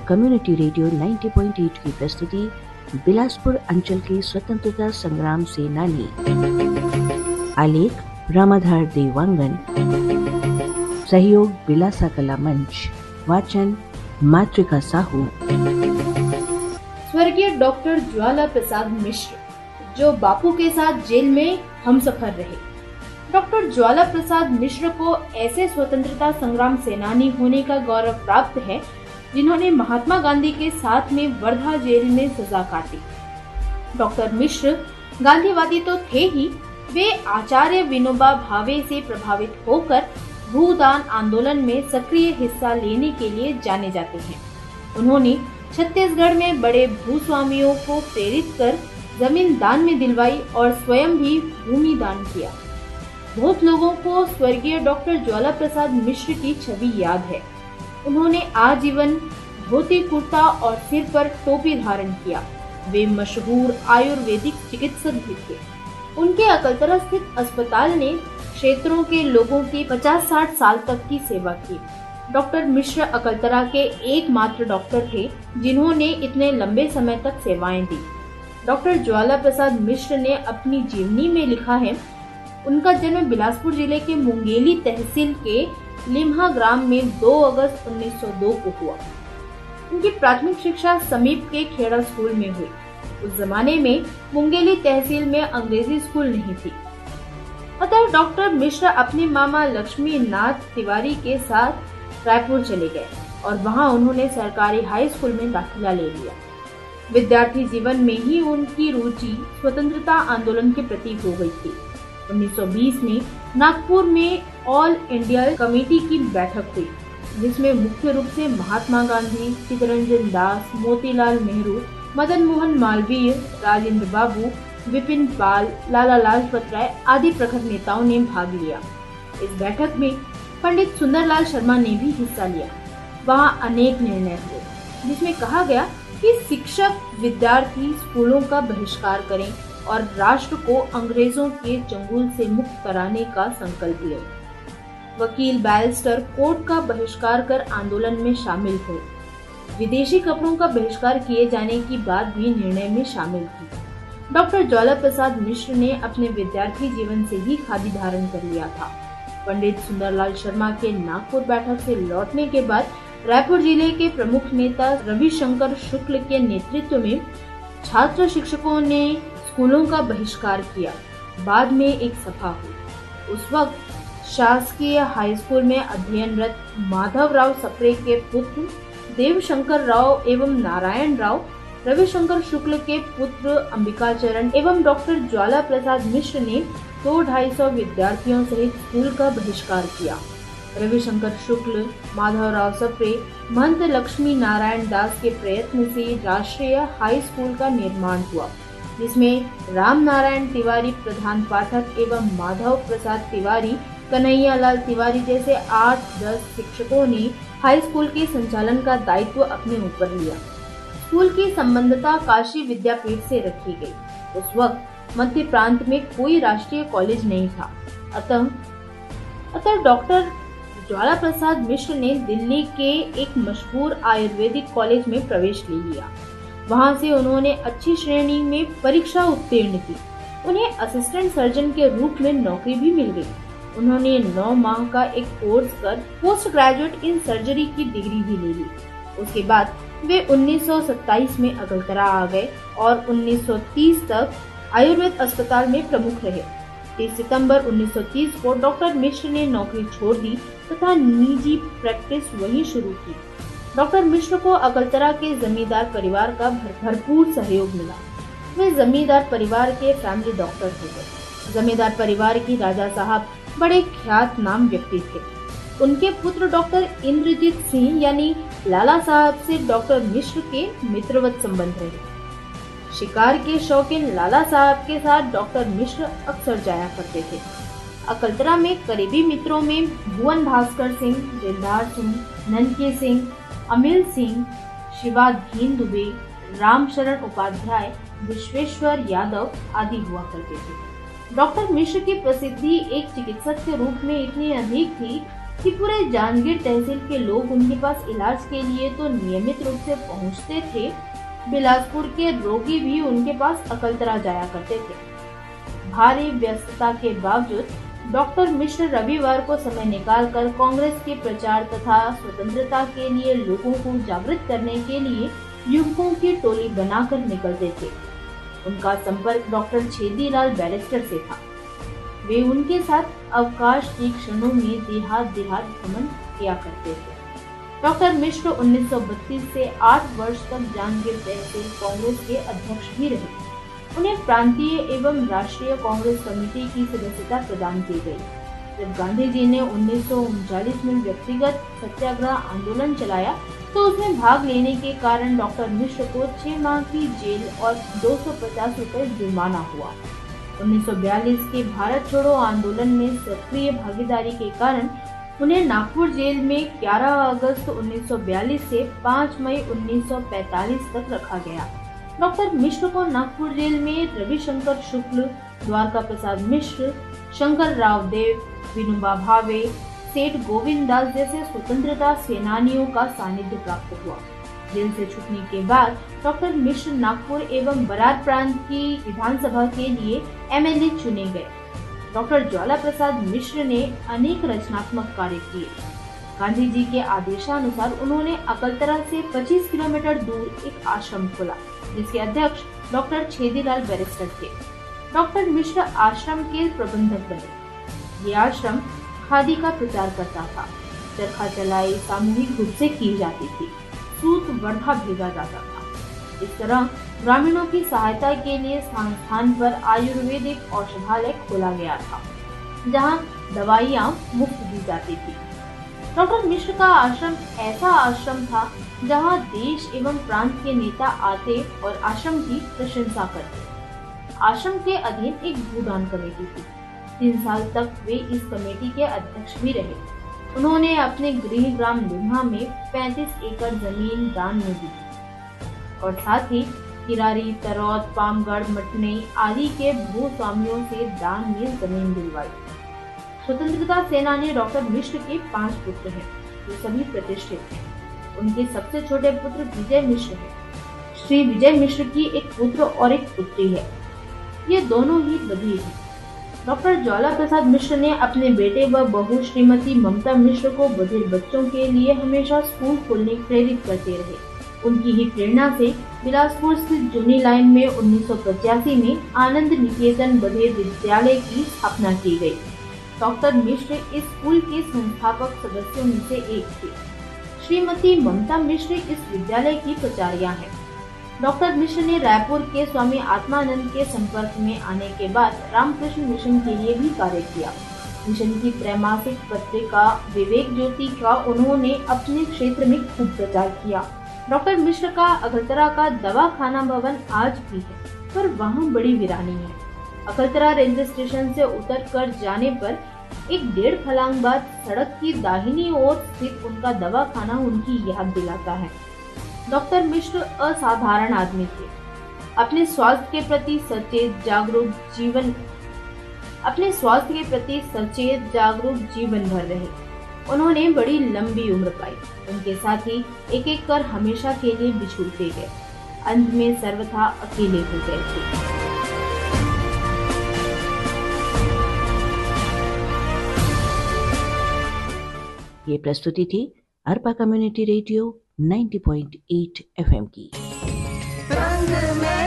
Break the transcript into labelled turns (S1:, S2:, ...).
S1: Community radio 90.8 की प्रस्तुति बिलासपुर अंचल के स्वतंत्रता संग्राम सेनानी। आलेख रामाधार देवांगन। सहयोग बिलासा कला मंच। वाचन मातृका साहू।
S2: स्वर्गीय डॉक्टर ज्वाला प्रसाद मिश्र, जो बापू के साथ जेल में हमसफर रहे। डॉक्टर ज्वाला प्रसाद मिश्र को ऐसे स्वतंत्रता संग्राम सेनानी होने का गौरव प्राप्त है जिन्होंने महात्मा गांधी के साथ में वर्धा जेल में सजा काटी। डॉक्टर मिश्र गांधीवादी तो थे ही, वे आचार्य विनोबा भावे से प्रभावित होकर भूदान आंदोलन में सक्रिय हिस्सा लेने के लिए जाने जाते हैं। उन्होंने छत्तीसगढ़ में बड़े भूस्वामियों को प्रेरित कर जमीन दान में दिलवाई और स्वयं भी भूमि दान किया। बहुत लोगों को स्वर्गीय डॉक्टर ज्वाला प्रसाद मिश्र की छवि याद है। उन्होंने आजीवन धोती कुर्ता और सिर पर टोपी धारण किया। वे मशहूर आयुर्वेदिक चिकित्सक भी थे। उनके अकलतरा स्थित अस्पताल ने क्षेत्रों के लोगों की 50-60 साल तक की सेवा की। डॉक्टर मिश्र अकलतरा के एकमात्र डॉक्टर थे जिन्होंने इतने लंबे समय तक सेवाएं दी। डॉक्टर ज्वाला प्रसाद मिश्र ने अपनी जीवनी में लिखा है, उनका जन्म बिलासपुर जिले के मुंगेली तहसील के लिम्हा ग्राम में 2 अगस्त 1902 को हुआ। उनकी प्राथमिक शिक्षा समीप के खेड़ा स्कूल में हुई। उस जमाने में मुंगेली तहसील में अंग्रेजी स्कूल नहीं थी, अतः डॉक्टर मिश्र अपने मामा लक्ष्मी नाथ तिवारी के साथ रायपुर चले गए और वहां उन्होंने सरकारी हाई स्कूल में दाखिला ले लिया। विद्यार्थी जीवन में ही उनकी रुचि स्वतंत्रता आंदोलन के प्रति हो गई थी। 1920 में नागपुर में ऑल इंडिया कमेटी की बैठक हुई, जिसमें मुख्य रूप से महात्मा गांधी, चित्तरंजन दास, मोतीलाल नेहरू, मदन मोहन मालवीय, राजेंद्र बाबू, विपिन पाल, लाला लाजपत राय आदि प्रखर नेताओं ने भाग लिया। इस बैठक में पंडित सुंदरलाल शर्मा ने भी हिस्सा लिया। वहां अनेक निर्णय हुए, जिसमें कहा गया कि शिक्षक विद्यार्थी स्कूलों का बहिष्कार करें और राष्ट्र को अंग्रेजों के चंगुल से मुक्त कराने का संकल्प लें। वकील बैरिस्टर कोर्ट का बहिष्कार कर आंदोलन में शामिल हुए। विदेशी कपड़ों का बहिष्कार किए जाने की बात भी निर्णय में शामिल थी। डॉक्टर ज्वाला प्रसाद मिश्र ने अपने विद्यार्थी जीवन से ही खादी धारण कर लिया था। पंडित सुंदरलाल शर्मा के नागपुर बैठक से लौटने के बाद रायपुर जिले के प्रमुख नेता रविशंकर शुक्ल के नेतृत्व में छात्र शिक्षकों ने स्कूलों का बहिष्कार किया। बाद में एक सभा हुई। उस वक्त शासकीय हाई स्कूल में अध्ययनरत माधवराव सप्रे के पुत्र देवशंकर राव एवं नारायण राव, रविशंकर शुक्ल के पुत्र अंबिकाचरण एवं डॉक्टर ज्वाला प्रसाद मिश्र ने 200-250 विद्यार्थियों सहित स्कूल का बहिष्कार किया। रविशंकर शुक्ल, माधवराव सप्रे, महंत लक्ष्मी नारायण दास के प्रयत्न से राष्ट्रीय हाई स्कूल का निर्माण हुआ, जिसमें राम नारायण तिवारी प्रधान पाठक एवं माधव प्रसाद तिवारी, कन्हैया लाल तिवारी जैसे 8-10 शिक्षकों ने हाई स्कूल के संचालन का दायित्व अपने ऊपर लिया। स्कूल की संबद्धता काशी विद्यापीठ से रखी गई। उस वक्त मध्य प्रांत में कोई राष्ट्रीय कॉलेज नहीं था, अतः डॉक्टर ज्वाला प्रसाद मिश्र ने दिल्ली के एक मशहूर आयुर्वेदिक कॉलेज में प्रवेश ले लिया। वहां से उन्होंने अच्छी श्रेणी में परीक्षा उत्तीर्ण की। उन्हें असिस्टेंट सर्जन के रूप में नौकरी भी मिल गई। उन्होंने 9 माह का एक कोर्स कर पोस्ट ग्रेजुएट इन सर्जरी की डिग्री भी ले ली। उसके बाद वे 1927 में अकलतरा आ गए और 1930 तक आयुर्वेद अस्पताल में प्रमुख रहे। 30 सितंबर 1930 को डॉक्टर मिश्र ने नौकरी छोड़ दी तथा निजी प्रैक्टिस वहीं शुरू की। डॉक्टर मिश्र को अकलतरा के जमींदार परिवार का भरपूर सहयोग मिला। वे जमींदार परिवार के फैमिली डॉक्टर हो गए। जमींदार परिवार की राजा साहब बड़े ख्यात नाम व्यक्ति थे। उनके पुत्र डॉक्टर इंद्रजीत सिंह यानी लाला साहब से डॉक्टर मिश्र के मित्रवत संबंध रहे। शिकार के शौकीन लाला साहब के साथ डॉक्टर मिश्र अक्सर जाया करते थे। अकलतरा में करीबी मित्रों में भुवन भास्कर सिंह, दिलदार सिंह, ननके सिंह, अमिल सिंह, शिवाधीन दुबे, रामशरण उपाध्याय, विश्वेश्वर यादव आदि हुआ करते थे। डॉक्टर मिश्र की प्रसिद्धि एक चिकित्सक के रूप में इतनी अधिक थी कि पूरे जांजगीर तहसील के लोग उनके पास इलाज के लिए तो नियमित रूप से पहुंचते थे, बिलासपुर के रोगी भी उनके पास अकलतरा जाया करते थे। भारी व्यस्तता के बावजूद डॉक्टर मिश्र रविवार को समय निकालकर कांग्रेस के प्रचार तथा स्वतंत्रता के लिए लोगों को जागृत करने के लिए युवकों की टोली बनाकर निकलते थे। उनका संपर्क डॉक्टर छेदीलाल बैरिस्टर से था। वे उनके साथ अवकाश की क्षणों में देहात भ्रमण किया करते थे। डॉक्टर मिश्र 1932 से 8 वर्ष तक जांजगीर तहसील कांग्रेस के अध्यक्ष भी रहे। उन्हें प्रांतीय एवं राष्ट्रीय कांग्रेस कमेटी की सदस्यता प्रदान की गई। जब गांधी जी ने 1939 में व्यक्तिगत सत्याग्रह आंदोलन चलाया तो उसमें भाग लेने के कारण डॉक्टर मिश्र को 6 माह की जेल और 250 रुपए जुर्माना हुआ। 1942 के भारत छोड़ो आंदोलन में सक्रिय भागीदारी के कारण उन्हें नागपुर जेल में 11 अगस्त 1942 से 5 मई 1945 तक रखा गया। डॉक्टर मिश्र को नागपुर जेल में रविशंकर शुक्ल, द्वारका प्रसाद मिश्र, शंकर राव देव, विनोबा भावे, सेठ गोविंद दास जैसे स्वतंत्रता सेनानियों का सानिध्य प्राप्त हुआ। जेल से छूटने के बाद डॉक्टर मिश्र नागपुर एवं बरार प्रांत की विधानसभा के लिए एमएलए चुने गए। डॉक्टर ज्वाला प्रसाद मिश्र ने अनेक रचनात्मक कार्य किए। गांधी जी के आदेशानुसार उन्होंने अकलतरा से 25 किलोमीटर दूर एक आश्रम खोला, जिसके अध्यक्ष डॉक्टर छेदीलाल बैरिस्टर थे। डॉक्टर मिश्र आश्रम के प्रबंधक बने। ये आश्रम खादी का प्रचार करता था। चरखा चलाई सामूहिक रूप से की जाती थी। सूत वर्धा भेजा जाता था। इस तरह ग्रामीणों की सहायता के लिए स्थान स्थान पर आयुर्वेदिक औषधालय खोला गया था, जहां दवाइयां मुफ्त दी जाती थी। डॉक्टर मिश्र का आश्रम ऐसा आश्रम था जहां देश एवं प्रांत के नेता आते और आश्रम की प्रशंसा करते। आश्रम के अधीन एक भूदान कमेटी थी। 3 साल तक वे इस कमेटी के अध्यक्ष भी रहे। उन्होंने अपने गृह ग्राम लुम्हा में 35 एकड़ जमीन दान में दी और साथ ही किरारी, तरौद, पामगढ़, मटनई आदि के भूस्वामियों से दान में जमीन दिलवाई। स्वतंत्रता सेनानी डॉक्टर मिश्र के 5 पुत्र हैं, जो सभी प्रतिष्ठित हैं। उनके सबसे छोटे पुत्र विजय मिश्र हैं। श्री विजय मिश्र की एक पुत्र और एक पुत्री है। ये दोनों ही बधिर हैं। डॉक्टर ज्वाला प्रसाद मिश्र ने अपने बेटे व बहू श्रीमती ममता मिश्र को बधिर बच्चों के लिए हमेशा स्कूल खोलने प्रेरित करते रहे। उनकी ही प्रेरणा से बिलासपुर स्थित जूनी लाइन में 1985 में आनंद निकेतन बधिर विद्यालय की स्थापना की गई। डॉक्टर मिश्र इस स्कूल के संस्थापक सदस्यों में से एक थे। श्रीमती ममता मिश्र इस विद्यालय की प्राचार्या हैं। डॉक्टर मिश्र ने रायपुर के स्वामी आत्मानंद के संपर्क में आने के बाद रामकृष्ण मिशन के लिए भी कार्य किया। मिशन की त्रैमासिक पत्रिका विवेक ज्योति का उन्होंने अपने क्षेत्र में खूब प्रचार किया। डॉक्टर मिश्र का अकलतरा का दवाखाना भवन आज भी है, पर वहाँ बड़ी वीरानी है। अकलतरा रेलवे स्टेशन से उतर कर जाने पर एक 1.5 फलांग बाद सड़क की दाहिनी ओर स्थित उनका दवाखाना उनकी याद दिलाता है। डॉक्टर मिश्र असाधारण आदमी थे। अपने स्वास्थ्य के प्रति सचेत जागरूक जीवन भर रहे। उन्होंने बड़ी लंबी उम्र पाई। उनके साथी एक एक कर हमेशा के लिए बिछुड़ते गए। अंत में सर्वथा अकेले हो गए थे।
S1: ये प्रस्तुति थी अरपा कम्युनिटी रेडियो 90.8 FM की।
S3: रंग में